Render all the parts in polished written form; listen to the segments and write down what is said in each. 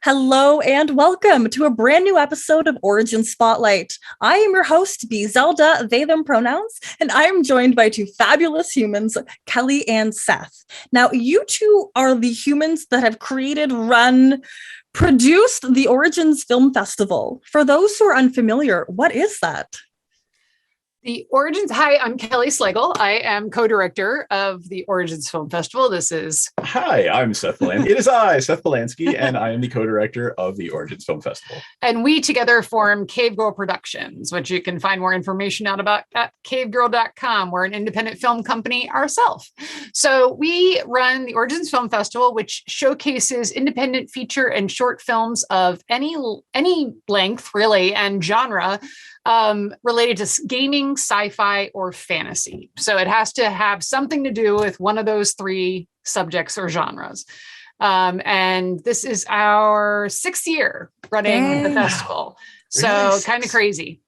Hello and welcome to a brand new episode of Origin Spotlight. I am your host, B. Zelda, they, them pronouns, and I am joined by two fabulous humans, Kelley and Seth. Now, you two are the humans that have created, run, produced the Origins Film Festival. For those who are unfamiliar, what is that? The Origins. Hi, I'm Kelley Slagle. I am co-director of the Origins Film Festival. This is. Hi, I'm Seth Polanski. It is I, Seth Polanski, and I am the co-director of the Origins Film Festival. And we together form Cave Girl Productions, which you can find more information out about at cavegirl.com. We're an independent film company ourselves. So we run the Origins Film Festival, which showcases independent feature and short films of any length, really, and genre. Related to gaming, sci-fi, or fantasy. So it has to have something to do with one of those three subjects or genres. And this is our 6th year running the festival. So Really? kind of crazy.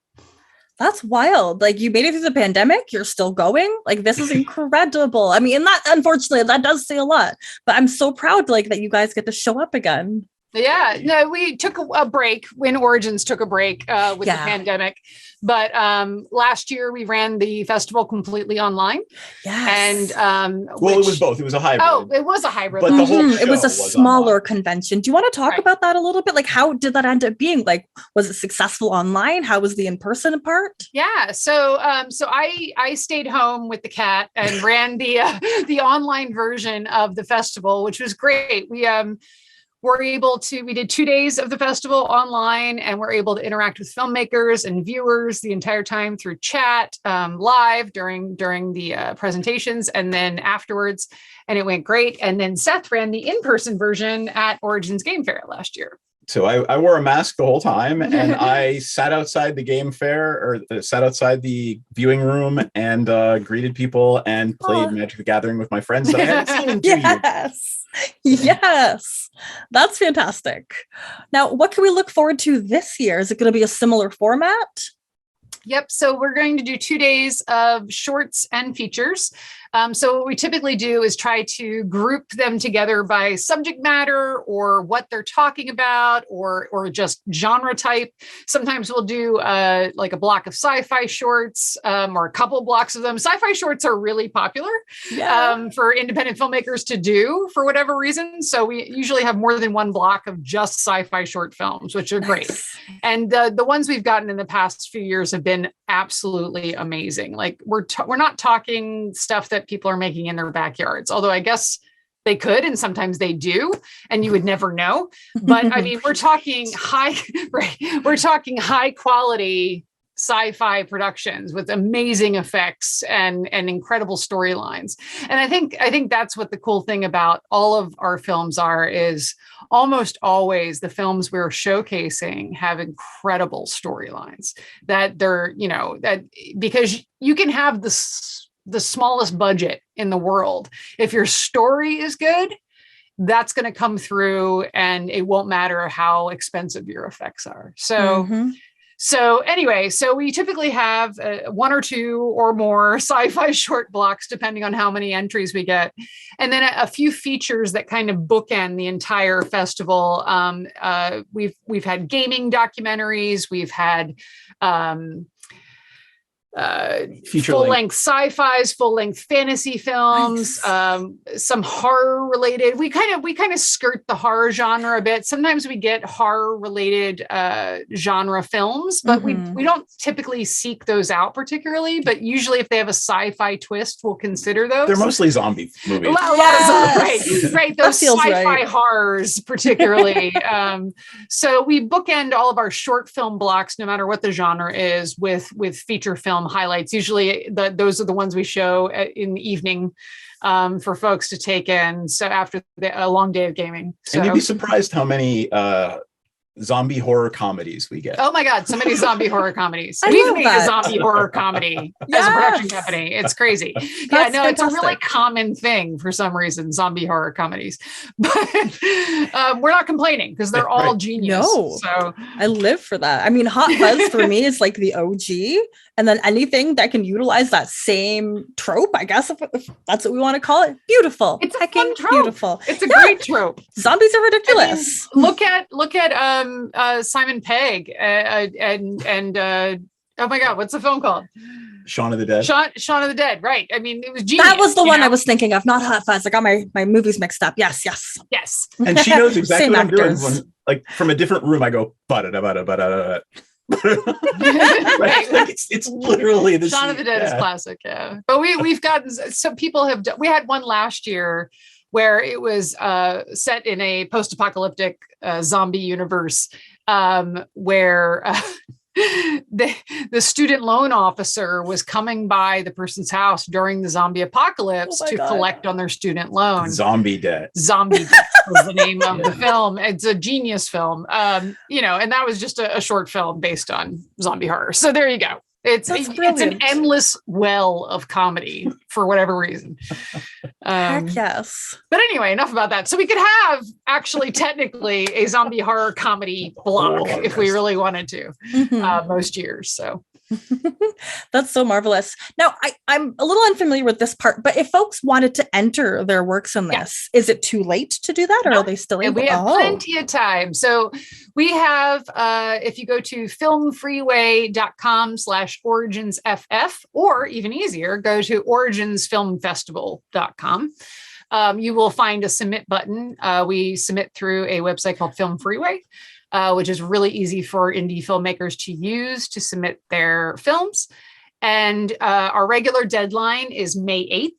That's wild. Like, you made it through the pandemic, you're still going. Like, this is incredible. I mean, and that, unfortunately, that does say a lot, but I'm so proud that you guys get to show up again. Yeah, no, we took a break when Origins took a break with the pandemic. But last year we ran the festival completely online. Yes. And it was both. It was a hybrid. Oh, it was a hybrid. But the whole show it was a smaller online. convention. Do you want to talk about that a little bit? Like, how did that end up being? Like, was it successful online? How was the in-person part? Yeah. So I stayed home with the cat and ran the online version of the festival, which was great. We did 2 days of the festival online, and we're able to interact with filmmakers and viewers the entire time through chat, live during the presentations, and then afterwards, and it went great. And then Seth ran the in-person version at Origins Game Fair last year. So I wore a mask the whole time, and I sat outside the game fair, or sat outside the viewing room, and greeted people and played Magic the Gathering with my friends that I hadn't seen in 2 years. Yes, that's fantastic. Now, what can we look forward to this year? Is it going to be a similar format? Yep. So we're going to do 2 days of shorts and features. So what we typically do is try to group them together by subject matter or what they're talking about, or just genre type. Sometimes we'll do like a block of sci-fi shorts, or a couple blocks of them. Sci-fi shorts are really popular for independent filmmakers to do for whatever reason. So we usually have more than one block of just sci-fi short films, which are great. And the ones we've gotten in the past few years have been absolutely amazing. Like, we're not talking stuff that people are making in their backyards, although I guess they could, and sometimes they do, and you would never know. But I mean, we're talking high quality sci-fi productions with amazing effects and incredible storylines. And I think that's what the cool thing about all of our films is almost always the films we're showcasing have incredible storylines that because you can have the smallest budget in the world. If your story is good, that's going to come through, and it won't matter how expensive your effects are. So anyway, so we typically have 1 or 2 or more sci-fi short blocks, depending on how many entries we get. And then a few features that kind of bookend the entire festival. We've had gaming documentaries. We've had full-length sci-fis, full-length fantasy films, some horror related. We kind of skirt the horror genre a bit. Sometimes we get horror related genre films, but we don't typically seek those out particularly. But usually, if they have a sci-fi twist, we'll consider those. They're mostly zombie movies. A lot of zombies, right? Those sci-fi horrors, particularly. So we bookend all of our short film blocks, no matter what the genre is, with feature film highlights. Usually those are the ones we show in the evening for folks to take in. So after a long day of gaming. So. And you'd be surprised how many zombie horror comedies we get. Oh my God, so many zombie horror comedies. I We've love made that. a zombie horror comedy as a production company. It's crazy. Yeah, no, it's a really common thing for some reason, zombie horror comedies. But we're not complaining because they're all genius. No, so I live for that. I mean, Hot Fuzz for me is like the OG. And then anything that can utilize that same trope, I guess, if that's what we want to call it, beautiful. It's a fun trope. Beautiful. It's a great trope. Zombies are ridiculous. I mean, look at Simon Pegg and oh my God, what's the film called? Shaun of the Dead. Shaun of the Dead, right. I mean, it was genius. That was the one I was thinking of, not Hot Fuzz. I got my movies mixed up. Yes. And she knows exactly what I'm actors. doing when, like, from a different room, I go, ba-da-da-ba-da-ba-da-da. Right. Like it's literally the Shaun of the Dead is classic, yeah. But we've gotten some people have done, we had one last year where it was set in a post-apocalyptic zombie universe where the student loan officer was coming by the person's house during the zombie apocalypse to collect on their student loan. Zombie Debt Was the name of the film. It's a genius film. And that was just a short film based on zombie horror. So there you go. It's an endless well of comedy for whatever reason. Heck yes. But anyway, enough about that. So we could have actually technically a zombie horror comedy block if we really wanted to most years. So that's so marvelous. Now, I'm a little unfamiliar with this part, but if folks wanted to enter their works in this, is it too late to do that, or are they still able? We have plenty of time. So we have, if you go to filmfreeway.com/originsff, or even easier, go to originsfilmfestival.com. You will find a submit button. We submit through a website called Film Freeway, which is really easy for indie filmmakers to use to submit their films. And our regular deadline is May 8th.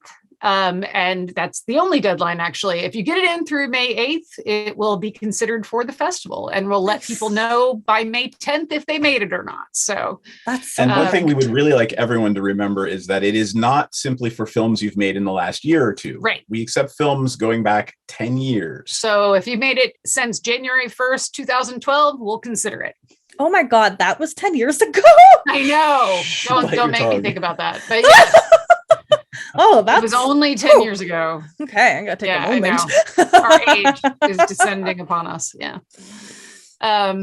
And that's the only deadline, actually. If you get it in through May 8th, it will be considered for the festival, and we'll let people know by May 10th if they made it or not. So and one thing we would really like everyone to remember is that it is not simply for films you've made in the last year or two. Right. We accept films going back 10 years. So if you made it since January 1st, 2012, we'll consider it. Oh my God, that was 10 years ago. I know. Don't make me think about that. But yeah. It was only 10 years ago. Okay, I gotta take a moment. Our age is descending upon us. Yeah.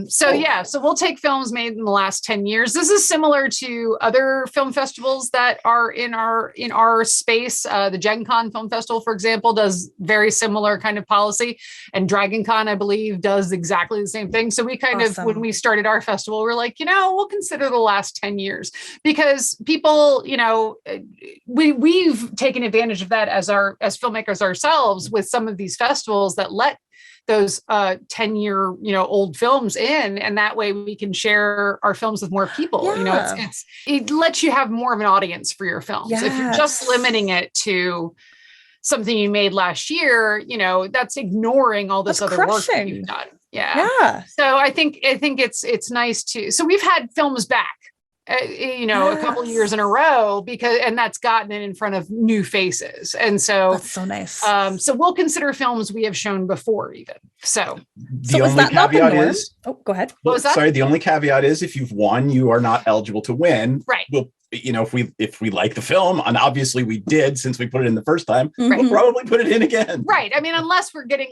So we'll take films made in the last 10 years. This is similar to other film festivals that are in our space. The Gen Con Film Festival, for example, does very similar kind of policy, and Dragon Con, I believe, does exactly the same thing. So we kind of, when we started our festival, we're like, we'll consider the last 10 years because people, we've taken advantage of that as filmmakers ourselves with some of these festivals that let those 10-year old films in, and that way we can share our films with more people. It lets you have more of an audience for your films. If you're just limiting it to something you made last year, that's ignoring all this other work that you've done. So I think it's nice so we've had films back a couple of years in a row and that's gotten it in front of new faces. And so that's so nice. So we'll consider films we have shown before even. So the only caveat is, go ahead. What was that? Sorry. The only caveat is if you've won, you are not eligible to win. Right. We'll, if we like the film, and obviously we did since we put it in the first time, Right. we'll probably put it in again. Right. I mean, unless we're getting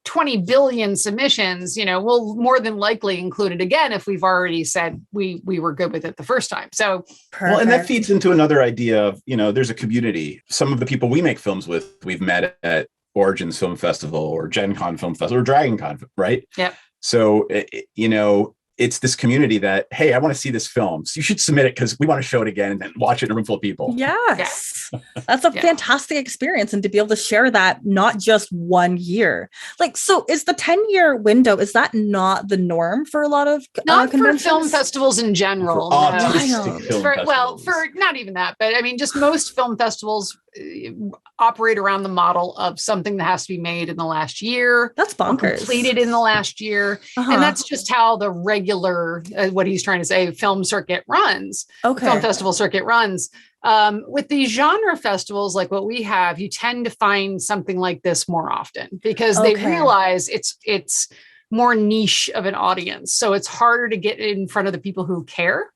20 billion submissions, we'll more than likely include it again if we've already said we were good with it the first time. So, well, and that feeds into another idea of, there's a community. Some of the people we make films with, we've met at Origins Film Festival or Gen Con Film Festival or Dragon Con, right? Yep. So, it's this community that, hey, I want to see this film. So you should submit it because we want to show it again and then watch it in a room full of people. Yes. That's a fantastic experience. And to be able to share that, not just 1 year. So is the 10-year window, is that not the norm for a lot of not conventions? For film festivals in general. For not even that, but I mean, just most film festivals operate around the model of something that has to be made in the last year. That's bonkers. Completed in the last year. And that's just how the regular, what he's trying to say, film circuit runs. Okay. Film festival circuit runs. With these genre festivals like what we have, you tend to find something like this more often because they realize it's more niche of an audience. So it's harder to get in front of the people who care,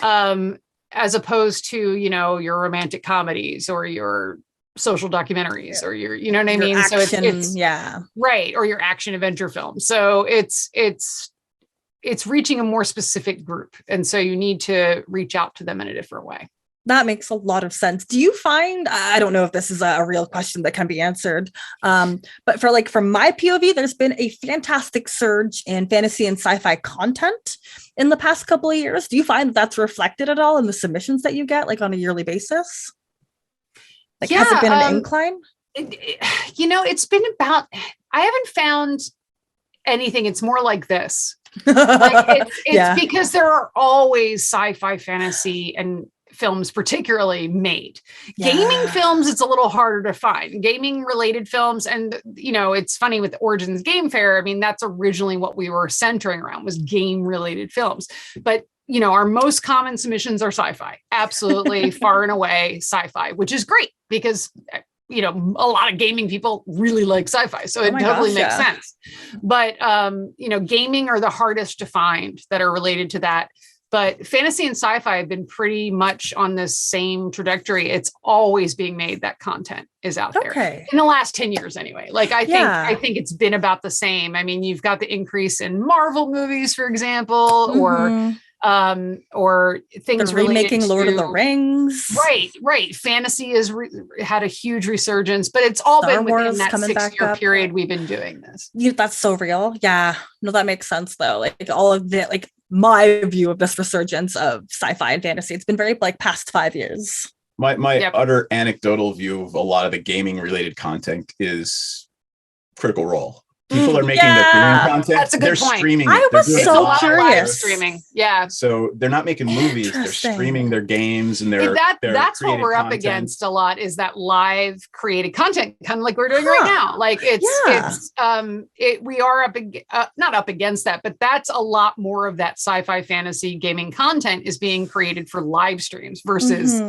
as opposed to, your romantic comedies or your social documentaries or your, you know what I mean? Action, so it's right. Or your action adventure film. So it's reaching a more specific group. And so you need to reach out to them in a different way. That makes a lot of sense. Do you find, I don't know if this is a real question that can be answered, but from my POV, there's been a fantastic surge in fantasy and sci-fi content in the past couple of years. Do you find that's reflected at all in the submissions that you get, on a yearly basis? Has it been an incline? It's been about, I haven't found anything. It's more like this. It's because there are always sci-fi, fantasy, and films particularly made. Gaming films, it's a little harder to find. Gaming related films, and it's funny with Origins Game Fair. I mean, that's originally what we were centering around, was game related films. But our most common submissions are sci-fi. Absolutely, far and away sci-fi, which is great because a lot of gaming people really like sci-fi. So it totally makes sense. But gaming are the hardest to find that are related to that. But fantasy and sci-fi have been pretty much on this same trajectory. It's always being made. That content is out there in the last 10 years anyway. I think it's been about the same. I mean, you've got the increase in Marvel movies, for example, or things remaking Lord of the Rings. Right. Fantasy has had a huge resurgence, but it's all been within that 6-year period we've been doing this. That's so real. Yeah. No, that makes sense though. All of the, my view of this resurgence of sci-fi and fantasy, it's been very past 5 years. My utter anecdotal view of a lot of the gaming related content is Critical Role. People are making the gaming content. That's a good point. Streaming it. I was so curious. Streaming. Yeah. So they're not making movies. They're streaming their games and that's what we're up against a lot, is that live created content, kind of like we're doing right now. We are not up against that, but that's a lot more of that sci-fi fantasy gaming content is being created for live streams versus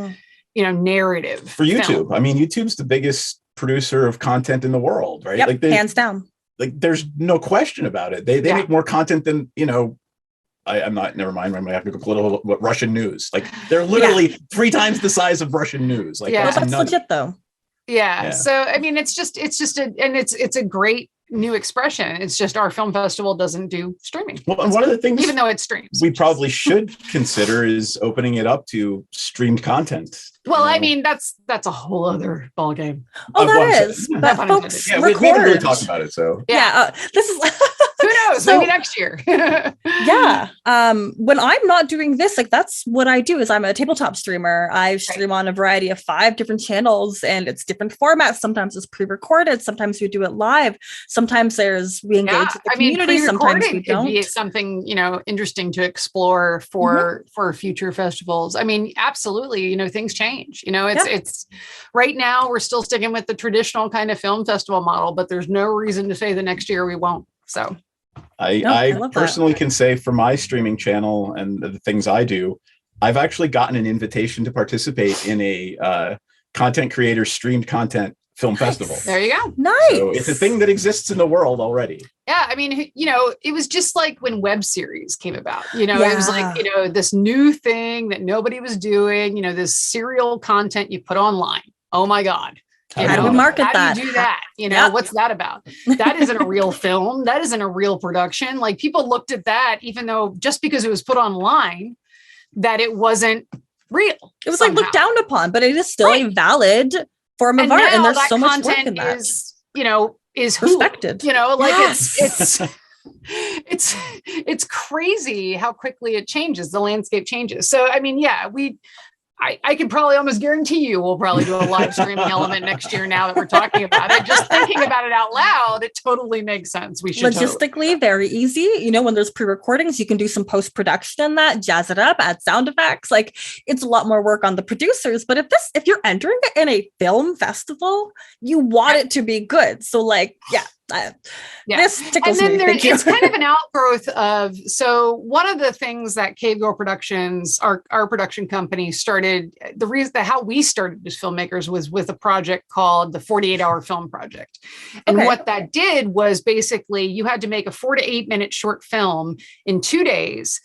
narrative for YouTube. Film. I mean, YouTube's the biggest producer of content in the world, right? Yep, hands down. There's no question about it. They make more content than, I'm not, never mind. I'm going to have to go political, but Russian news. They're literally 3 times the size of Russian news. That's legit though. Yeah. So, I mean, it's a great new expression. It's just our film festival doesn't do streaming. Well, and one of the things, even though it streams, we probably should consider is opening it up to streamed content. Well, I mean, that's a whole other ballgame. Oh, that is. But folks, we haven't really talked about it. So this is. Who knows? Maybe next year. When I'm not doing this, that's what I do. Is I'm a tabletop streamer. I stream on a variety of 5 different channels, and it's different formats. Sometimes it's pre-recorded. Sometimes we do it live. Sometimes we engage with the community. Sometimes we don't. Could be something interesting to explore for future festivals. I mean, absolutely. Things change. It's right now we're still sticking with the traditional kind of film festival model, but there's no reason to say the next year we won't. So I personally can say for my streaming channel and the things I do, I've actually gotten an invitation to participate in a content creator streamed content film festival. There you go. Nice. So it's a thing that exists in the world already. Yeah. I mean, it was just like when web series came about, it was like, this new thing that nobody was doing, this serial content you put online. Oh my God. How do we market that? How do you do that? What's that about? That isn't a real film. That isn't a real production. People looked at that, even though just because it was put online, that it wasn't real. It was looked down upon, but it is still a valid form of art. And there's so much work in that. Is respected. It's crazy how quickly it changes. The landscape changes. So, I mean, I can probably almost guarantee you we'll probably do a live streaming element next year now that we're talking about it. Just thinking about it out loud, it totally makes sense. We should logistically very easy. When there's pre-recordings, you can do some post-production in that, jazz it up, add sound effects. It's a lot more work on the producers. But if you're entering it in a film festival, you want it to be good. So This tickles and then me. Thank you. it's kind of an outgrowth of, so one of the things that Cave Girl Productions, our production company, started, the reason that how we started as filmmakers was with a project called the 48-hour film project. And what that did was basically you had to make a 4 to 8 minute short film in 2 days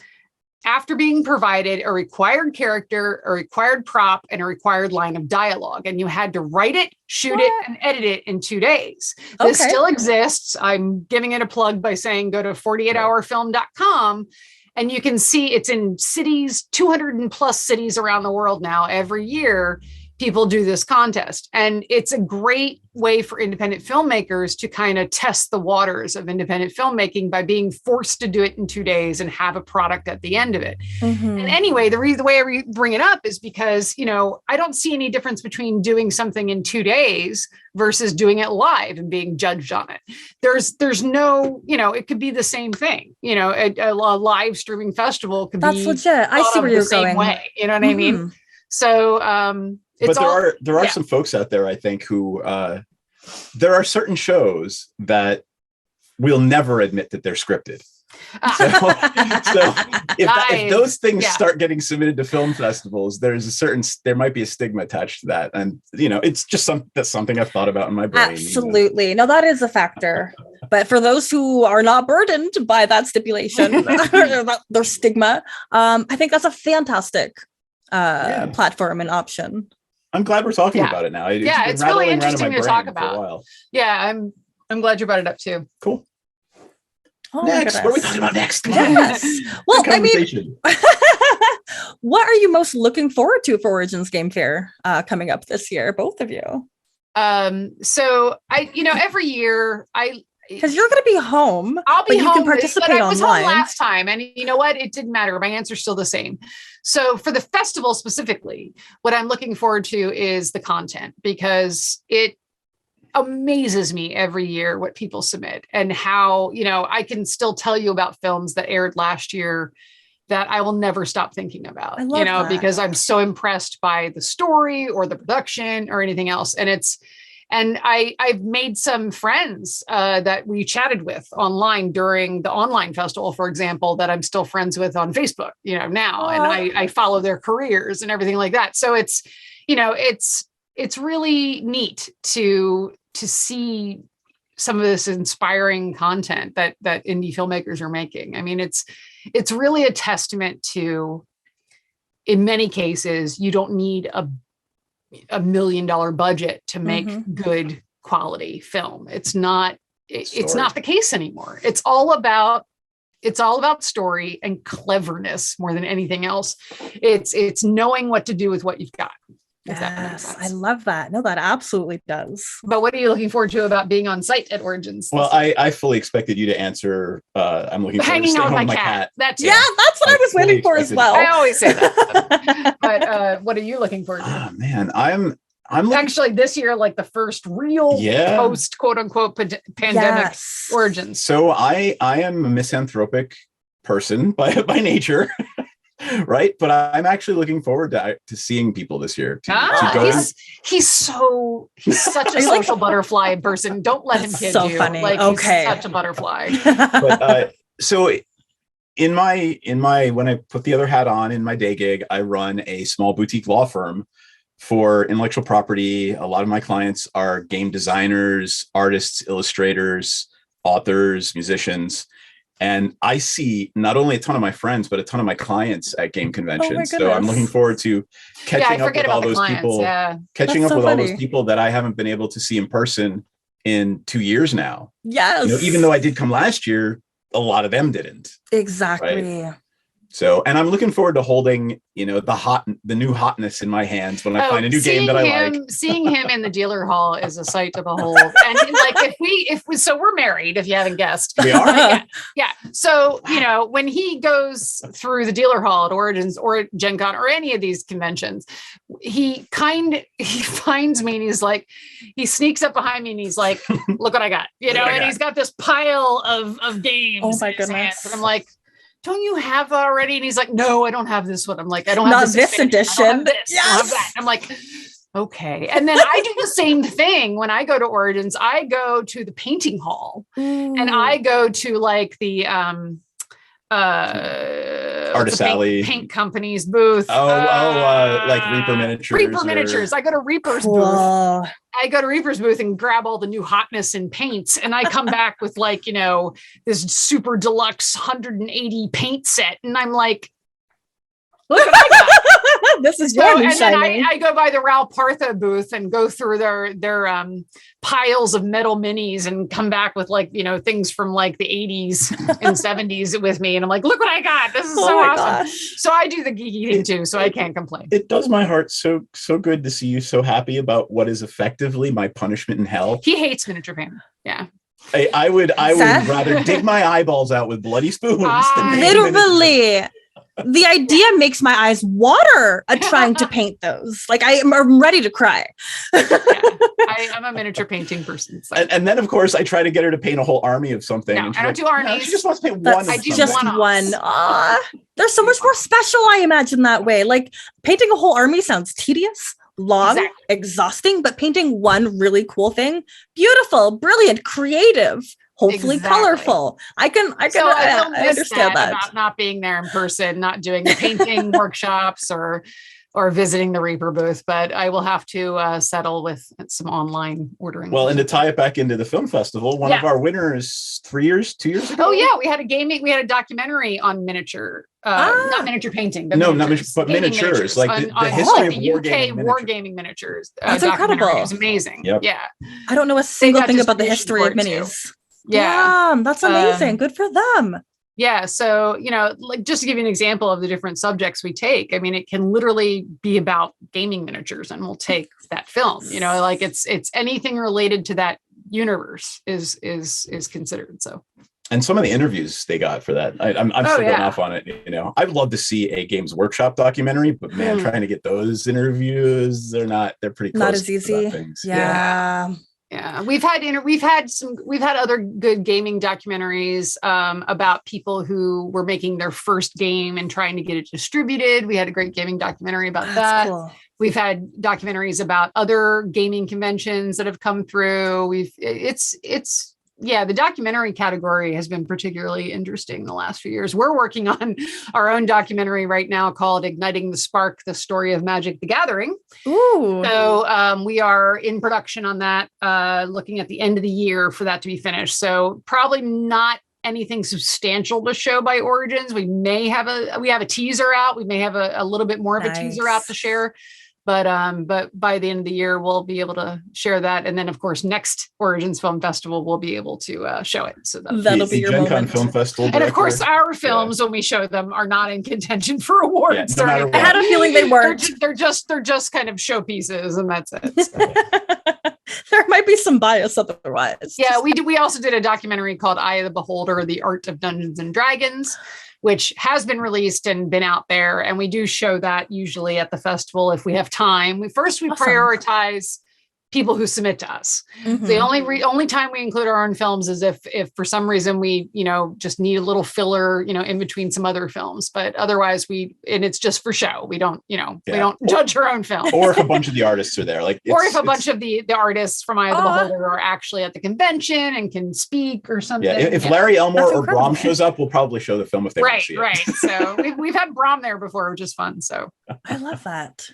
after being provided a required character, a required prop, and a required line of dialogue. And you had to write it, shoot it, and edit it in 2 days. This still exists. I'm giving it a plug by saying go to 48hourfilm.com, and you can see it's in cities, 200 and plus cities around the world now. Every year, people do this contest. And it's a great way for independent filmmakers to kind of test the waters of independent filmmaking by being forced to do it in 2 days and have a product at the end of it. And anyway, the way I bring it up is because, I don't see any difference between doing something in 2 days versus doing it live and being judged on it. There's no, it could be the same thing. A live streaming festival could be legit. I see where you're going. Way, you know what I mean? So, but there are some folks out there, I think, who there are certain shows that will never admit that they're scripted. So if those things start getting submitted to film festivals, there might be a stigma attached to that, and it's just that's something I've thought about in my brain. Absolutely, no, that is a factor. But for those who are not burdened by that stipulation, their stigma, I think that's a fantastic platform and option. I'm glad we're talking about it now. It's really interesting to talk about. Yeah, I'm glad you brought it up too. Cool. Oh, next, what are we talking about next? Yes. Well, I mean, what are you most looking forward to for Origins Game Fair coming up this year, both of you? So every year because you're going to be home. I'll be home. You can participate online. I was home last time, and you know what? It didn't matter. My answer's still the same. So for the festival specifically, what I'm looking forward to is the content, because it amazes me every year what people submit and how, I can still tell you about films that aired last year that I will never stop thinking about, because I'm so impressed by the story or the production or anything else. And I've made some friends that we chatted with online during the online festival, for example, that I'm still friends with on Facebook, now, and I follow their careers and everything like that. So it's really neat to see some of this inspiring content that indie filmmakers are making. I mean, it's really a testament to, in many cases, you don't need a $1 million budget to make good quality film. It's not the case anymore. It's all about story and cleverness more than anything else. It's knowing what to do with what you've got. Yes, I love that. No, that absolutely does. But what are you looking forward to about being on site at Origins? Well, I fully expected you to answer. I'm looking forward to staying home with my cat. That's what I was waiting for as well. I always say that. But what are you looking forward to? Oh man, I'm actually this year, like the first real post quote unquote pandemic Origins. So I am a misanthropic person by nature. Right, but I'm actually looking forward to seeing people this year. He's such a social butterfly person. Don't let him kid so you. Funny. Like okay. He's such a butterfly. But so in my when I put the other hat on in my day gig, I run a small boutique law firm for intellectual property. A lot of my clients are game designers, artists, illustrators, authors, musicians. And I see not only a ton of my friends, but a ton of my clients at game conventions. So I'm looking forward to catching up with all those people, all those people that I haven't been able to see in person in 2 years now. Yes. Even though I did come last year, a lot of them didn't. Exactly. Right? So, and I'm looking forward to holding, the new hotness in my hands when I find a new game that I like. Seeing him in the dealer hall is a sight to behold. And like, so we're married, if you haven't guessed. We are. Yeah. So, when he goes through the dealer hall at Origins or at Gen Con or any of these conventions, he finds me and he's like, he sneaks up behind me and he's like, look what I got, and he's got this pile of games. Oh my goodness. And I'm like, don't you have that already? And he's like, no, I don't have this one. I'm like, I don't have this edition. I don't have this. Yes. I don't have that. I'm like, Okay. And then I do the same thing when I go to Origins. I go to the painting hall and I go to like the Artist Alley paint company's booth. Like Reaper Miniatures. Reaper Miniatures. I go to Reaper's booth. I go to Reaper's booth and grab all the new hotness in paints, and I come back with like, this super deluxe 180 paint set, and I'm like, look what I got. This is your new shiny. I go by the Raul Partha booth and go through their piles of metal minis and come back with like, things from like the 80s and 70s with me. And I'm like, look what I got. This is so awesome. Gosh. So I do the geeky thing too. So I can't complain. It does my heart so good to see you so happy about what is effectively my punishment in hell. He hates miniature painting. Yeah. I would rather dig my eyeballs out with bloody spoons than literally. The idea makes my eyes water at trying to paint those. Like I'm ready to cry. I'm a miniature painting person. So. And then, of course, I try to get her to paint a whole army of something. No, I don't do armies. No, she just wants to paint one. I do just one. They're so much more special, I imagine, that way. Like painting a whole army sounds tedious, long, exhausting, but painting one really cool thing, beautiful, brilliant, creative. Hopefully colorful. I understand that about not being there in person, not doing the painting workshops or visiting the Reaper booth, but I will have to settle with some online ordering. Well, and to tie it back into the film festival, one of our winners 2 years ago. Oh yeah, we had a documentary on miniature, not miniature painting, but miniatures. Like the history of wargaming miniatures. That's incredible. It was amazing. Yep. Yeah. I don't know a single thing about the history of minis. Yeah. Damn, that's amazing. Good for them. Yeah. So, like just to give you an example of the different subjects we take, I mean, it can literally be about gaming miniatures and we'll take that film, like it's anything related to that universe is considered. So. And some of the interviews they got for that, I'm still going off on it. I'd love to see a Games Workshop documentary, but man, trying to get those interviews, they're pretty close. Not as easy. Yeah. Yeah, we've had other good gaming documentaries about people who were making their first game and trying to get it distributed. We had a great gaming documentary about that. Cool. We've had documentaries about other gaming conventions that have come through. The documentary category has been particularly interesting the last few years. We're working on our own documentary right now called Igniting the Spark, the Story of Magic the Gathering. Ooh. So we are in production on that, looking at the end of the year for that to be finished. So probably not anything substantial to show by Origins. We have a teaser out. We may have a little bit more of a teaser out to share. But by the end of the year, we'll be able to share that. And then, of course, next Origins Film Festival, we'll be able to show it. So that'll be your Gen moment. Con Film Festival director. And of course, our films, when we show them, are not in contention for awards. No matter what. I had a feeling they weren't. They're just kind of showpieces, and that's it. So. There might be some bias otherwise. Yeah, we also did a documentary called Eye of the Beholder, The Art of Dungeons and Dragons, which has been released and been out there. And we do show that usually at the festival if we have time. We prioritize people who submit to us. Mm-hmm. The only time we include our own films is if for some reason we, just need a little filler, in between some other films, but otherwise it's just for show. We don't, we don't judge our own film. Or if a bunch of the artists are there, or if a bunch of the artists from Eye of the Beholder are actually at the convention and can speak or something. Yeah. If Larry Elmore or Brom shows up, we'll probably show the film if they want to see it. Right. So we've had Brom there before, which is fun. So I love that.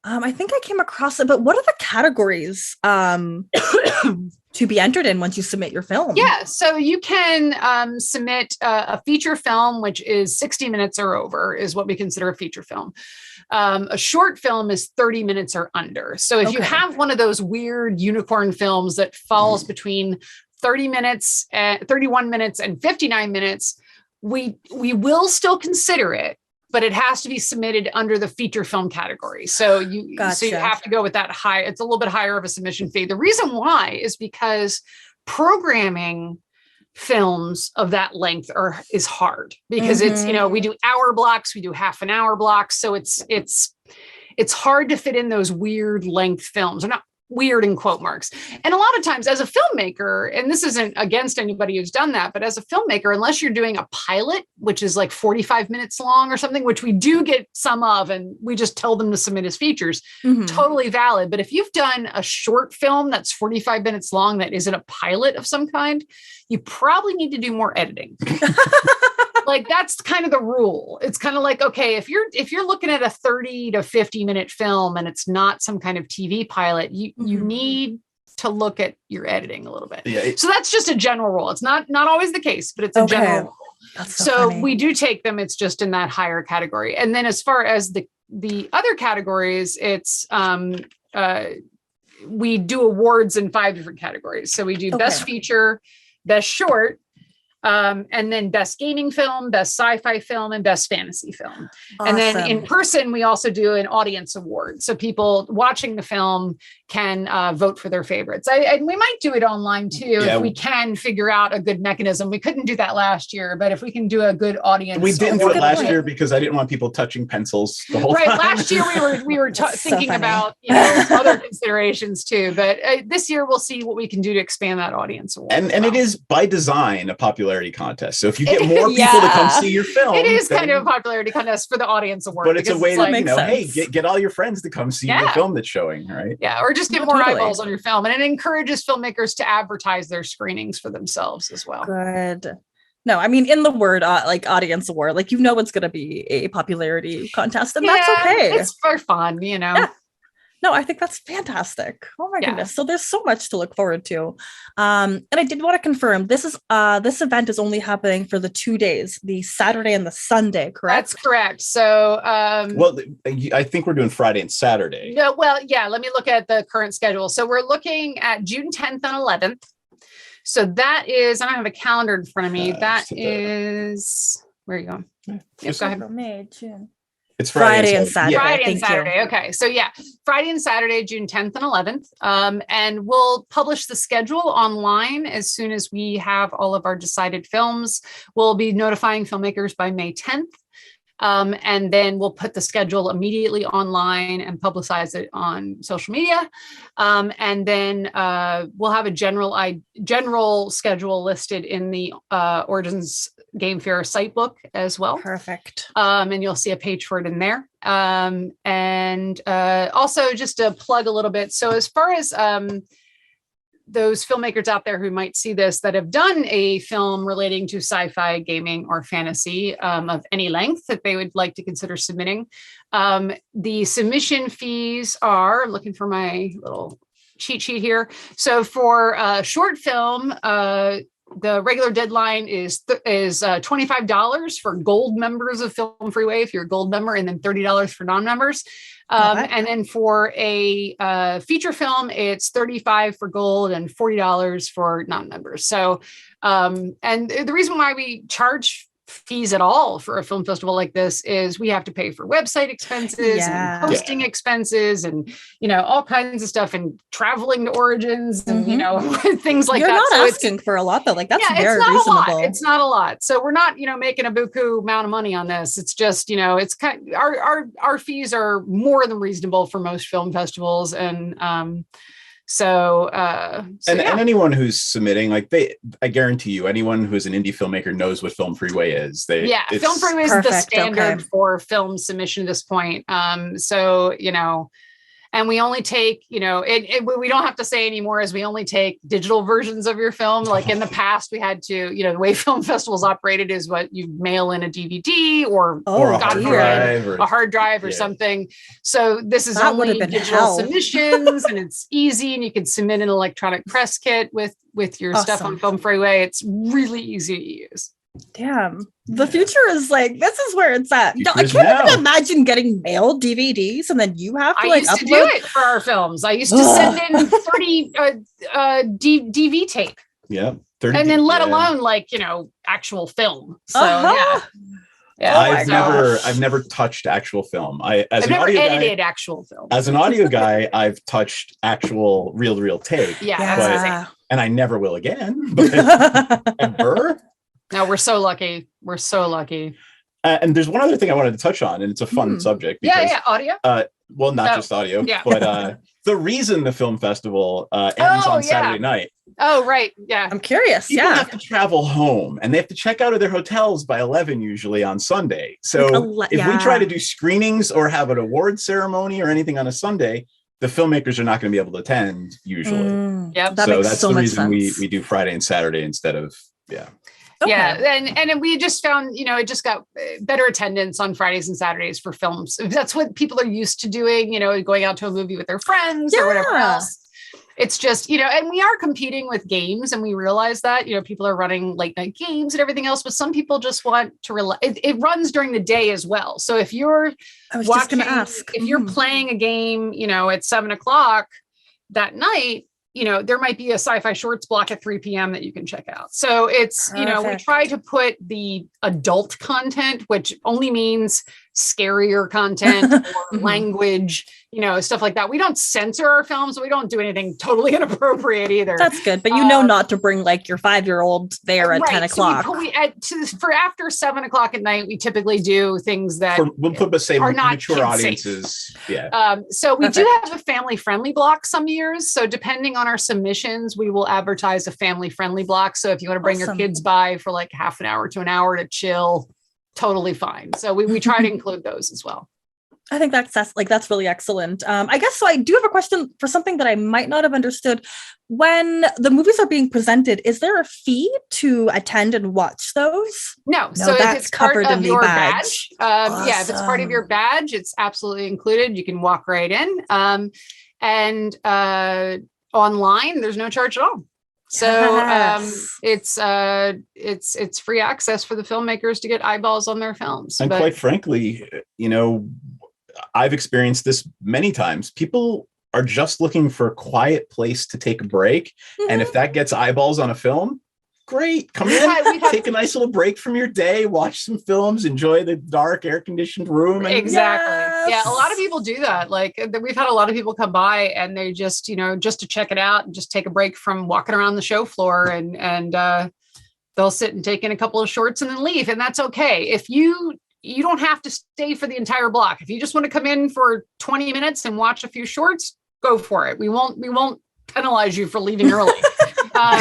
I think I came across it, but what are the categories to be entered in once you submit your film? Yeah, so you can submit a feature film, which is 60 minutes or over, is what we consider a feature film. A short film is 30 minutes or under. So if you have one of those weird unicorn films that falls between 31 minutes and 59 minutes, we will still consider it, but it has to be submitted under the feature film category. So you have to go with that high. It's a little bit higher of a submission fee. The reason why is because programming films of that length is hard because it's, we do hour blocks, we do half an hour blocks. So it's hard to fit in those weird length films, or not weird in quote marks. And a lot of times as a filmmaker, and this isn't against anybody who's done that, but as a filmmaker, unless you're doing a pilot, which is like 45 minutes long or something, which we do get some of, and we just tell them to submit as features, totally valid. But if you've done a short film that's 45 minutes long, that isn't a pilot of some kind, you probably need to do more editing. Like that's kind of the rule. It's kind of like, okay, if you're looking at a 30 to 50 minute film and it's not some kind of TV pilot, you need to look at your editing a little bit. Yeah. So that's just a general rule. It's not always the case, but it's a general rule. That's so we do take them. It's just in that higher category. And then as far as the other categories, it's we do awards in 5 different categories. So we do best feature, best short, and then best gaming film, best sci-fi film, and best fantasy film. Awesome. And then in person, we also do an audience award. So people watching the film can vote for their favorites. And we might do it online too, if we can figure out a good mechanism. We couldn't do that last year, but if we can do a good audience. We didn't do it last year because I didn't want people touching pencils the whole time. Last year we were thinking about other considerations too, but this year we'll see what we can do to expand that audience award. And it is by design a popularity contest. So if you get more people to come see your film, it is kind of a popularity contest for the audience award. But it's a way to hey, get all your friends to come see your film that's showing, right? Yeah, or just get more eyeballs on your film. And it encourages filmmakers to advertise their screenings for themselves as well. Good. No, I mean, in the word like audience award, like it's going to be a popularity contest, and that's okay. It's for fun, Yeah. No, I think that's fantastic. Oh my goodness. So there's so much to look forward to. And I did want to confirm this event is only happening for the 2 days, the Saturday and the Sunday, correct? That's correct. So well, I think we're doing Friday and Saturday. Yeah, well, let me look at the current schedule. So we're looking at June 10th and 11th. So that is, I don't have a calendar in front of me. That is, where are you going? Go ahead. May, June. It's Friday and Saturday. Friday and Saturday. Okay. So Friday and Saturday, June 10th and 11th. And we'll publish the schedule online as soon as we have all of our decided films. We'll be notifying filmmakers by May 10th. And then we'll put the schedule immediately online and publicize it on social media. And then we'll have a general schedule listed in the Origins Game Fair site book as well. Perfect. And you'll see a page for it in there. And also just to plug a little bit. So as far as those filmmakers out there who might see this that have done a film relating to sci-fi, gaming, or fantasy of any length that they would like to consider submitting, the submission fees are, I'm looking for my little cheat sheet here. So for a short film, the regular deadline is $25 for gold members of Film Freeway if you're a gold member, and then $30 for non-members. And then for a feature film, it's $35 for gold and $40 for non-members. So, and the reason why we charge fees at all for a film festival like this is we have to pay for website expenses and hosting expenses and, all kinds of stuff, and traveling to Origins and, things like that. You're not asking for a lot though. Like that's very reasonable. It's not a lot. So we're not, making a buku amount of money on this. It's just, it's kind of, our fees are more than reasonable for most film festivals. And, and anyone who's submitting, I guarantee you, anyone who's an indie filmmaker knows what Film Freeway is. Film Freeway is the standard for film submission at this point. And we only take, we don't have to say anymore, as we only take digital versions of your film. Like in the past, we had to, the way film festivals operated is what you mail in a DVD or a hard drive or something. So this is only digital submissions, and it's easy, and you can submit an electronic press kit with your stuff on Film Freeway. It's really easy to use. Damn. The future is this is where it's at. I can't even imagine getting mailed DVDs and then you have to I used to do it for our films. I used to send in 30 DV tape. Yeah. 30, and then let alone actual film. So I've never touched actual film. I've never edited actual film. As an audio guy, I've touched actual real tape. And I never will again. Ever. No, we're so lucky. We're so lucky. And there's one other thing I wanted to touch on, and it's a fun subject. Because, audio. Well, not just audio, yeah. but the reason the film festival ends on Saturday night. Oh, right. Yeah. I'm curious. People have to travel home and they have to check out of their hotels by 11 usually on Sunday. So if we try to do screenings or have an award ceremony or anything on a Sunday, the filmmakers are not going to be able to attend usually. Yep. That so makes that's so the much reason sense. we do Friday and Saturday instead of, Okay. Yeah. And we just found, it just got better attendance on Fridays and Saturdays for films. That's what people are used to doing, going out to a movie with their friends or whatever else. It's just, and we are competing with games and we realize that, people are running late night games and everything else, but some people just want to it runs during the day as well. So if you're if you're playing a game, at 7:00 that night, there might be a sci-fi shorts block at 3 p.m. that you can check out. So it's, we try to put the adult content, which only means scarier content or language, stuff like that. We don't censor our films. We don't do anything totally inappropriate either. That's good. But not to bring like your 5-year-old there at 10 o'clock. So for after 7:00 at night, we typically do things that we'll put are not mature audiences. Safe. Yeah. So we do have a family friendly block some years. So depending on our submissions, we will advertise a family friendly block. So if you want to bring your kids by for like half an hour to an hour to chill, totally fine. So we try to include those as well. I think that's really excellent. I guess so. I do have a question for something that I might not have understood. When the movies are being presented, is there a fee to attend and watch those? No. So that's if it's covered in your badge, awesome. If it's part of your badge, it's absolutely included. You can walk right in. And online, there's no charge at all. So it's free access for the filmmakers to get eyeballs on their films. And quite frankly, I've experienced this many times. People are just looking for a quiet place to take a break. And if that gets eyeballs on a film, great. Come in, take a nice little break from your day, watch some films, enjoy the dark air-conditioned room. Exactly. Yes. Yeah, a lot of people do that. Like we've had a lot of people come by and they just, just to check it out and just take a break from walking around the show floor and they'll sit and take in a couple of shorts and then leave. And that's okay. If you don't have to stay for the entire block. If you just want to come in for 20 minutes and watch a few shorts, go for it. We won't penalize you for leaving early.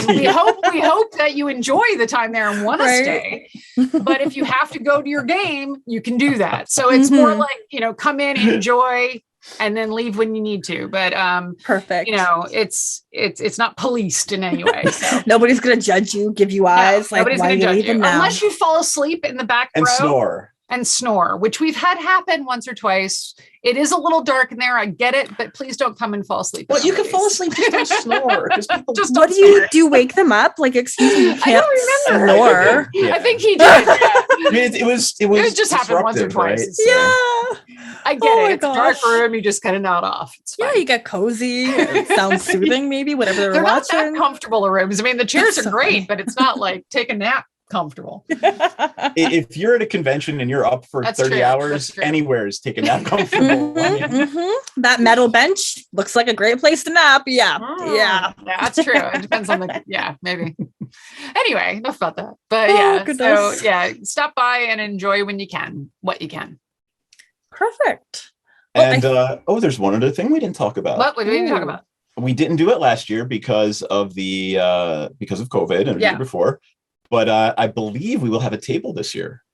We hope that you enjoy the time there and want to stay. But if you have to go to your game, you can do that. So it's more like, come in, enjoy, and then leave when you need to. But perfect. It's not policed in any way. So. Nobody's gonna judge you, give you eyes. Like, nobody's gonna judge you unless you fall asleep in the back row. And snore, which we've had happen once or twice. It is a little dark in there. I get it, but please don't come and fall asleep. Well, you can fall asleep, just don't snore. What do you do? Wake them up? Like, excuse me, you can't snore. Yeah. I think he did. Yeah. I mean, it was just happened once or twice. Right? I get it. It's a dark room. You just kind of nod off. It's fine. Yeah, you get cozy. It sounds soothing, maybe, whatever they're watching. Not that comfortable rooms. I mean, the chairs are great, but it's not like take a nap comfortable. If you're at a convention and you're up for 30 hours, anywhere is taking a nap comfortable. That metal bench looks like a great place to nap. Yeah, that's true. It depends on maybe. Anyway, enough about that. But stop by and enjoy when you can, what you can. Perfect. And there's one other thing we didn't talk about. What did we talk about? We didn't do it last year because of because of COVID and the year before. But I believe we will have a table this year.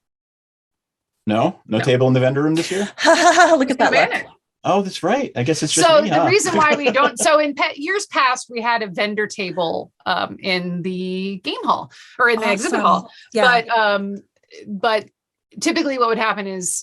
No table in the vendor room this year. Look at that look. Oh, that's right. I guess it's just so me, the reason why we don't. So in years past, we had a vendor table in the game hall or in the exhibit hall. Yeah. But typically what would happen is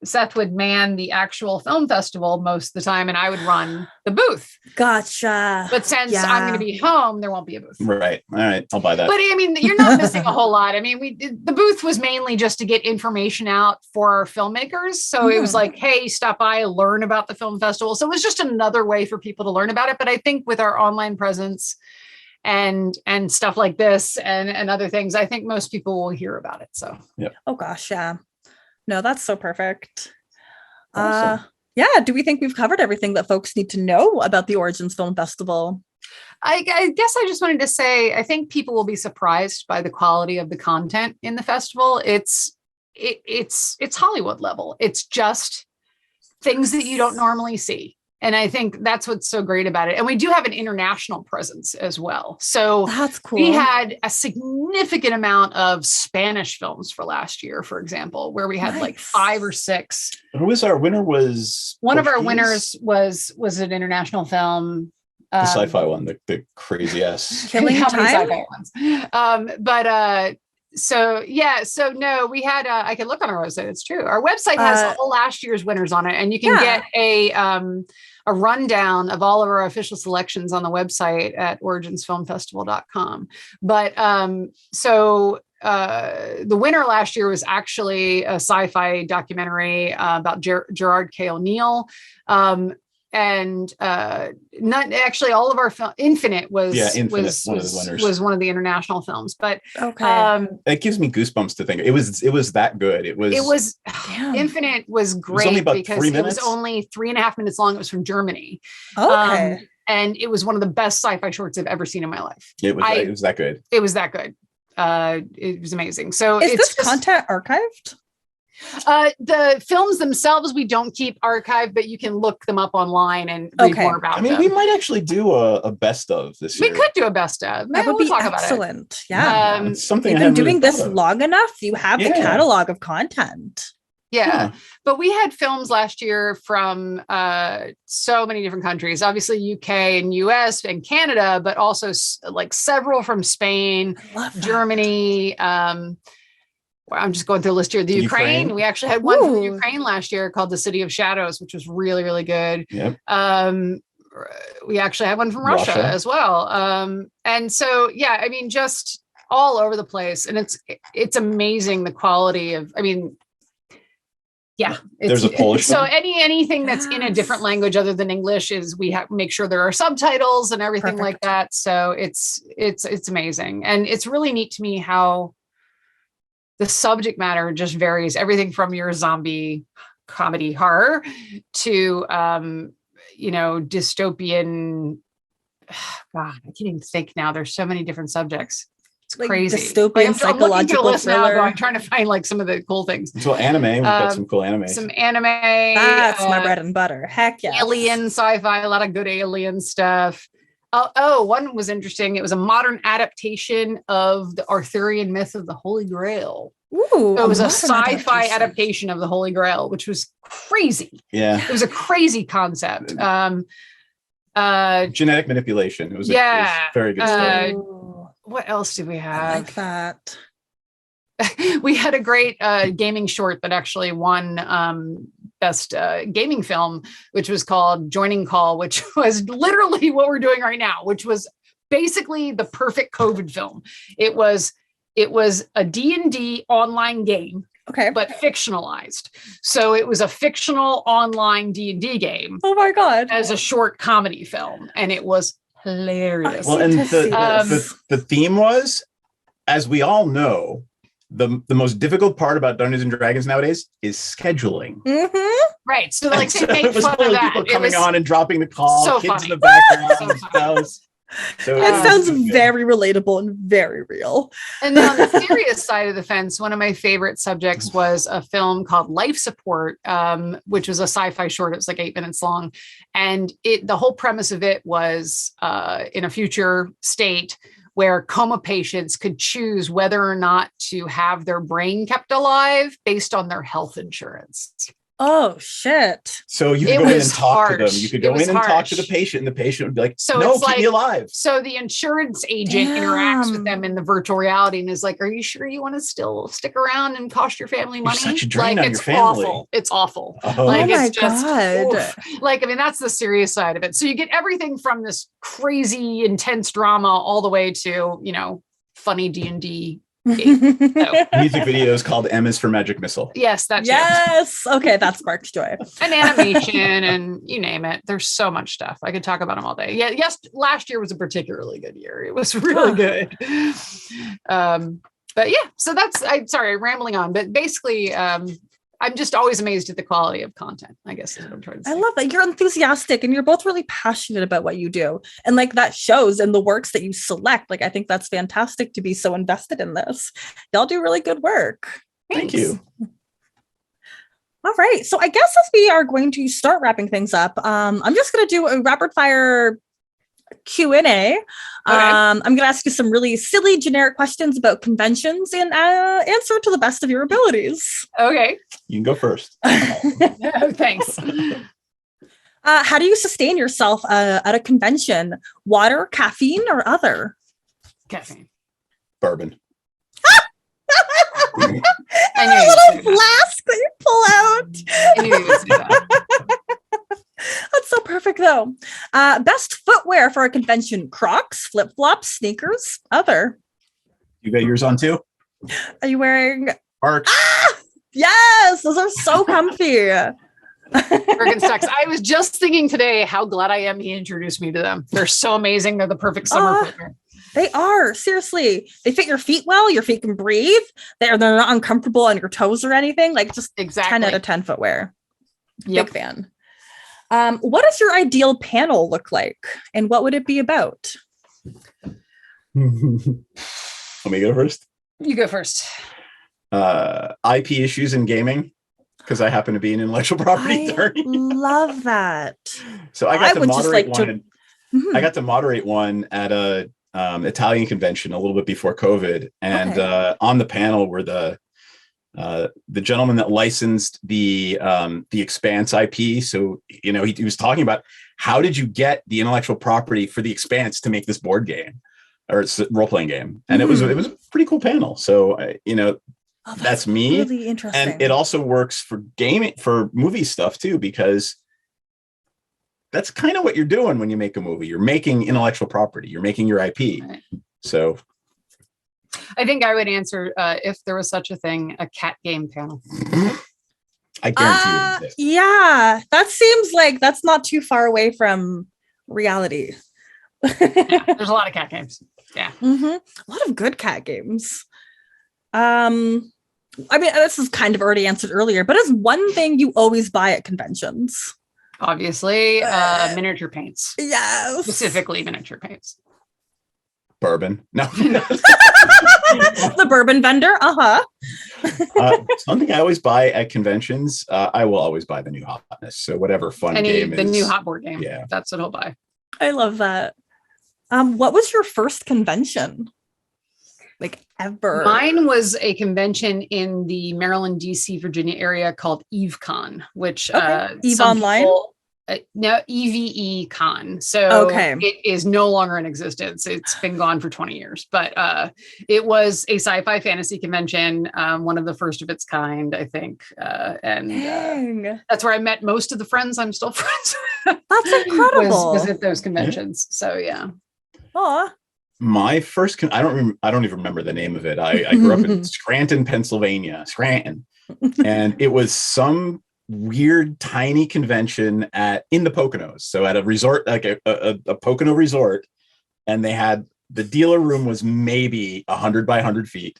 Seth would man the actual film festival most of the time and I would run the booth. Gotcha. But since I'm going to be home, there won't be a booth. Right. All right. I'll buy that. But I mean, you're not missing a whole lot. I mean, the booth was mainly just to get information out for our filmmakers. So it was like, hey, stop by, learn about the film festival. So it was just another way for people to learn about it. But I think with our online presence and stuff like this and other things, I think most people will hear about it. So, Oh gosh. Yeah. No, that's so perfect. Awesome. Do we think we've covered everything that folks need to know about the Origins Film Festival? I guess I just wanted to say, I think people will be surprised by the quality of the content in the festival. It's Hollywood level. It's just things that you don't normally see. And I think that's what's so great about it. And we do have an international presence as well. So that's cool. We had a significant amount of Spanish films for last year, for example, where we had like 5 or 6. Who was our winner? Was one of our winners was an international film. The sci-fi one, the crazy ass. Killing Time? So no, we had, I can look on our website. It's true. Our website has all last year's winners on it, and you can get a rundown of all of our official selections on the website at originsfilmfestival.com. But the winner last year was actually a sci-fi documentary about Gerard K. O'Neill. And not actually all of our film Infinite was one of the international films, but it gives me goosebumps to think it was that good. It was Infinite was great because it was only 3.5 minutes long. It was from Germany. And it was one of the best sci-fi shorts I've ever seen in my life. It was that good. It was that good. It was amazing. So is this content archived? The films themselves we don't keep archived, but you can look them up online and read more about them. We might actually do a best of this year. We could do a best of. That would be excellent. Yeah. It's something you've been doing this long enough. You have the catalog of content. Yeah. But we had films last year from so many different countries, obviously UK and US and Canada, but also like several from Spain, Germany, I'm just going through a list here. The Ukraine. We actually had one from Ukraine last year called The City of Shadows, which was really, really good. Yep. We actually had one from Russia as well. And so, I mean, just all over the place. And it's amazing the quality of, there's a Polish so anything that's in a different language other than English is we have make sure there are subtitles and everything like that. So it's amazing. And it's really neat to me how the subject matter just varies, everything from your zombie comedy horror to, dystopian. God, I can't even think now. There's so many different subjects. It's like crazy. Dystopian psychological thriller. I'm trying to find like some of the cool things. So anime, we've got some cool anime. Some anime. That's my bread and butter. Heck yeah. Alien sci-fi, a lot of good alien stuff. One was interesting. It was a modern adaptation of the Arthurian myth of the Holy Grail. Ooh, it was a sci-fi adaptation of the Holy Grail, which was crazy. Yeah. It was a crazy concept. Genetic manipulation. It was a very good story. What else did we have? I like that. We had a great gaming short that actually won best gaming film, which was called Joining Call, which was literally what we're doing right now, which was basically the perfect COVID film. It was a D&D online game, but fictionalized. So it was a fictional online D&D game. Oh my God. As a short comedy film. And it was hilarious. Well, and the theme was, as we all know, the most difficult part about Dungeons and Dragons nowadays is scheduling. Mm-hmm. Right. So like they make fun of that. People coming on and dropping the call, so kids funny. in the background. So it sounds very relatable and very real. And then on the serious side of the fence, one of my favorite subjects was a film called Life Support, which was a sci-fi short. It was like 8 minutes long. And the whole premise of it was in a future state where coma patients could choose whether or not to have their brain kept alive based on their health insurance. Oh, shit. So you could go in and talk to them. You could go in and talk to the patient, and the patient would be like, no, keep me alive. So the insurance agent interacts with them in the virtual reality and is like, are you sure you want to still stick around and cost your family money? You're such a drain on your family. Awful. It's awful. Oh my God. That's the serious side of it. So you get everything from this crazy, intense drama all the way to, funny D&D. Music videos called M is for Magic Missile. Yes, that's okay, that sparks joy. And animation and you name it. There's so much stuff. I could talk about them all day. Yeah, yes, last year was a particularly good year. It was really good. But yeah, so I'm sorry, rambling on, but basically I'm just always amazed at the quality of content, I guess is what I'm trying to say. I love that. You're enthusiastic and you're both really passionate about what you do. And like that shows in the works that you select. Like, I think that's fantastic to be so invested in this. Y'all do really good work. Thank you. All right. So I guess as we are going to start wrapping things up, I'm just going to do a rapid fire Q&A. Okay. I'm going to ask you some really silly generic questions about conventions and answer to the best of your abilities. Okay. You can go first. Thanks. How do you sustain yourself at a convention? Water, caffeine, or other? Caffeine. Bourbon. I knew A little flask that you pull out. I knew you would say that. That's so perfect, though. Best footwear for a convention: Crocs, flip-flops, sneakers, other. You got yours on too? Are you wearing... Arch. Yes, those are so comfy. Birkenstocks. I was just thinking today how glad I am he introduced me to them. They're so amazing. They're the perfect summer footwear. They are, seriously. They fit your feet well. Your feet can breathe. They're not uncomfortable on your toes or anything. Like just Exactly. 10 out of 10 footwear. Yep. Big fan. What does your ideal panel look like? And what would it be about? Let me go first. You go first. IP issues in gaming, because I happen to be an intellectual property attorney. Love that. So I got to would just moderate like one. Mhm. I got to moderate one at a Italian convention a little bit before COVID, and on the panel were the gentleman that licensed the Expanse IP. So he was talking about how did you get the intellectual property for the Expanse to make this board game or it's a role-playing game, and it was a pretty cool panel. So that's me. Really interesting. And it also works for gaming, for movie stuff too, because that's kind of what you're doing when you make a movie. You're making intellectual property. You're making your IP. Right. So I think I would answer, if there was such a thing, a cat game panel. I guarantee you it exists. Yeah, that seems like that's not too far away from reality. Yeah, there's a lot of cat games. Yeah. A lot of good cat games. I mean, this is kind of already answered earlier, but is one thing you always buy at conventions? Obviously, miniature paints. Yes. Specifically miniature paints. Bourbon. No. The bourbon vendor. Something I always buy at conventions. I will always buy the new hotness. So whatever fun game The is. new hot board game. Yeah. That's what he'll buy. I love that. What was your first convention? Like ever? Mine was a convention in the Maryland, DC, Virginia area called EveCon, which Eve Online? No, EVE Con. So it is no longer in existence. It's been gone for 20 years, but it was a sci-fi fantasy convention, one of the first of its kind, I think. And that's where I met most of the friends I'm still friends with. That's incredible. Was at those conventions. So yeah. Aw. My first, I don't even remember the name of it. I grew up in Scranton, Pennsylvania, and it was some weird tiny convention in the Poconos. So at a resort, like a Pocono resort, and they had the dealer room was maybe 100 by 100 feet.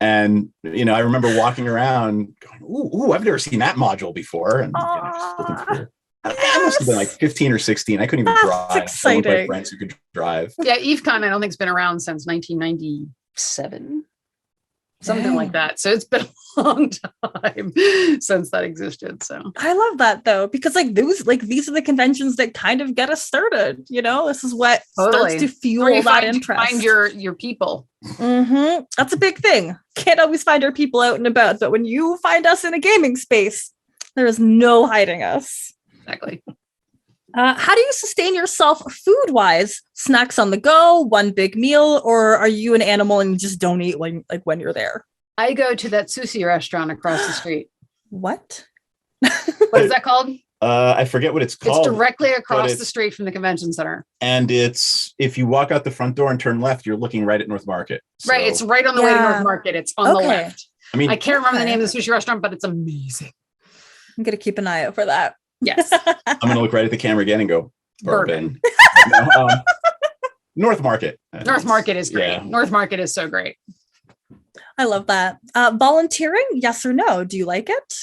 And I remember walking around going, ooh, I've never seen that module before. And just looking through. I must have been like 15 or 16. I couldn't even drive. That's exciting. I with my friends who could drive. Yeah, EveCon, I don't think it's been around since 1997. Something like that. So it's been a long time since that existed. So I love that though, because these are the conventions that kind of get us started. This is what starts to fuel that interest. Find your people. That's a big thing. Can't always find our people out and about, but when you find us in a gaming space, there is no hiding us. Exactly. How do you sustain yourself food-wise? Snacks on the go, one big meal, or are you an animal and you just don't eat when you're there? I go to that sushi restaurant across the street. What? What is that called? I forget what it's called. It's directly across the street from the convention center. And it's, if you walk out the front door and turn left, you're looking right at North Market. So, right. It's right on the way to North Market. It's on the left. I mean, I can't remember the name of the sushi restaurant, but it's amazing. I'm going to keep an eye out for that. Yes. I'm going to look right at the camera again and go, bourbon. North Market. North Market is great. Yeah. North Market is so great. I love that. Volunteering, yes or no? Do you like it?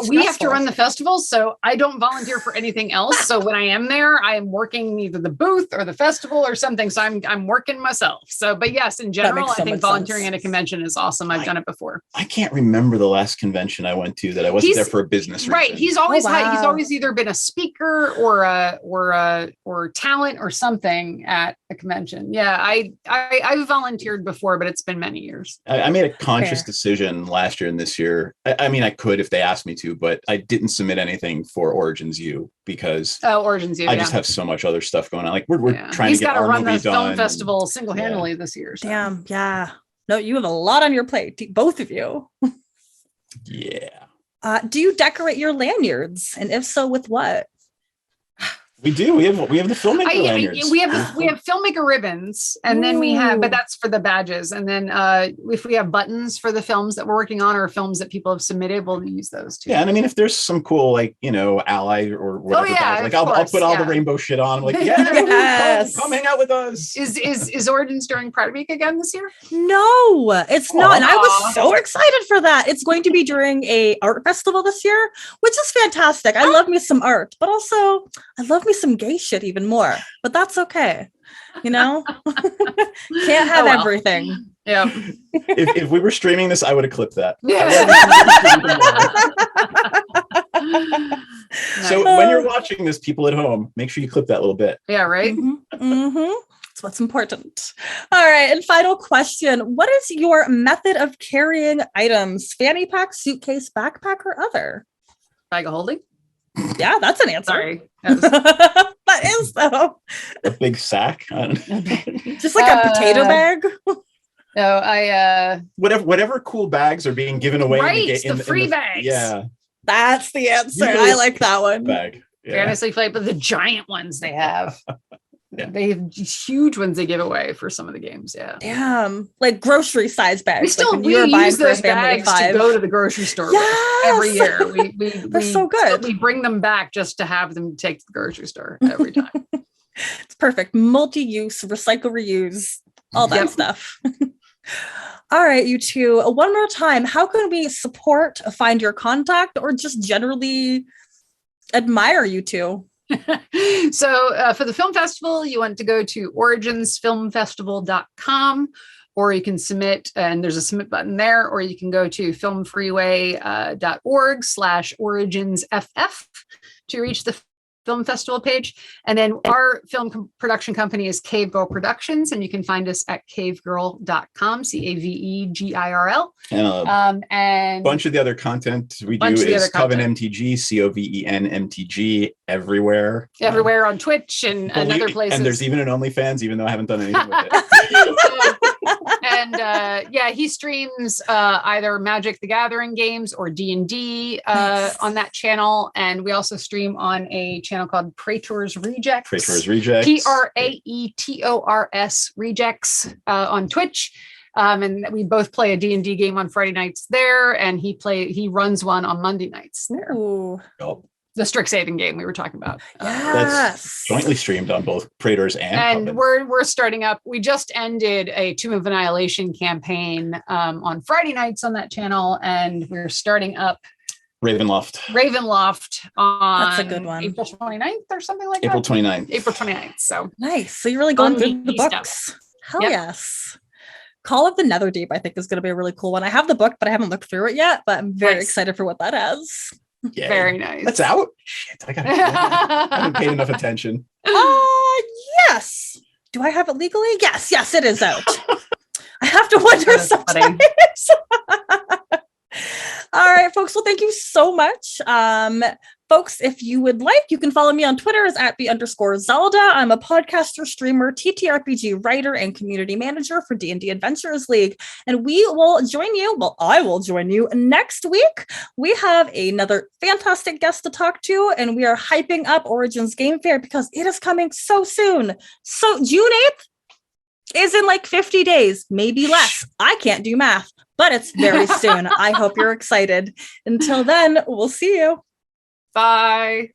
We have to run the festivals, so I don't volunteer for anything else. So when I am there, I am working either the booth or the festival or something. So I'm working myself. So, but yes, in general, I think volunteering at a convention is awesome. I've done it before. I can't remember the last convention I went to that I wasn't there for a business reason. Right. He's always he's always either been a speaker or talent or something at a convention. Yeah, I've volunteered before, but it's been many years. I made a conscious decision last year and this year. I mean, I could if they asked me to, but I didn't submit anything for Origins U because Origins U, I just have so much other stuff going on. Like we're trying to get our run movie the done. film festival single-handedly this year. So. Damn, yeah. No, you have a lot on your plate, both of you. Yeah. Do you decorate your lanyards, and if so, with what? We do. We have the filmmaker lanyards. We have filmmaker ribbons, and then we have, but that's for the badges. And then if we have buttons for the films that we're working on or films that people have subbited, we'll use those too. Yeah, and I mean, if there's some cool ally or whatever, I'll put all the rainbow shit on. I'm like, yes, come hang out with us. Is Origins during Pride Week again this year? No, it's not. And I was so excited for that. It's going to be during a art festival this year, which is fantastic. I love me some art, but also I love me some gay shit even more, but that's okay. Can't have everything. Yeah. If we were streaming this, I would have clipped that. Yeah. So when you're watching this, people at home, make sure you clip that little bit. Yeah, right? Mm-hmm. That's what's important. All right. And final question. What is your method of carrying items? Fanny pack, suitcase, backpack, or other? Bag of holding? Yeah, that's an answer. Sorry. That is though. A big sack. I don't know. Just like a potato bag. No, whatever cool bags are being given away. Right, the free bags. Yeah. That's the answer. I like that one. Bag. Yeah. Fantasy Flight, but the giant ones they have. Yeah. They have huge ones they give away for some of the games. Yeah. Damn. Like grocery size bags. We use those bags to go to the grocery store every year. They're so good. We bring them back just to have them take to the grocery store every time. It's perfect. Multi-use, recycle, reuse, all that stuff. All right, you two. One more time. How can we support, find your contact, or just generally admire you two? So for the film festival, you want to go to originsfilmfestival.com, or you can submit, and there's a submit button there, or you can go to filmfreeway.org/originsff to reach the film festival page. And then our film production company is Cave Girl Productions, and you can find us at cavegirl.com, CAVEGIRL. And a bunch of the other content we do is Coven MTG, COVEN MTG, everywhere. Everywhere on Twitch and other places. And there's even an OnlyFans, even though I haven't done anything with it. And he streams either Magic the Gathering games or D&D on that channel. And we also stream on a channel called Praetor's Rejects. Praetors Rejects. PRAETORS Rejects on Twitch. And we both play a D&D game on Friday nights there, and he runs one on Monday nights there. Ooh. Oh. The Strixhaven game we were talking about. That's jointly streamed on both Praetors and we're starting up. We just ended a Tomb of Annihilation campaign on Friday nights on that channel, and we're starting up Ravenloft on That's a good one. April 29th or something like April that. 29th. April 29th. So nice. So you're really going through the books. Stuff. Hell yes. Call of the Netherdeep, I think, is going to be a really cool one. I have the book, but I haven't looked through it yet, but I'm very excited for what that has. Yeah. Very nice. That's out? Shit, I haven't paid enough attention. Yes. Do I have it legally? Yes, it is out. I have to wonder sometimes. All right, folks. Well, thank you so much. Folks, if you would like, you can follow me on Twitter as @B_Zelda. I'm a podcaster, streamer, TTRPG writer, and community manager for D&D Adventures League. And we will join you. Well, I will join you next week. We have another fantastic guest to talk to, and we are hyping up Origins Game Fair because it is coming so soon. So June 8th is in like 50 days, maybe less. I can't do math, but it's very soon. I hope you're excited. Until then, we'll see you. Bye.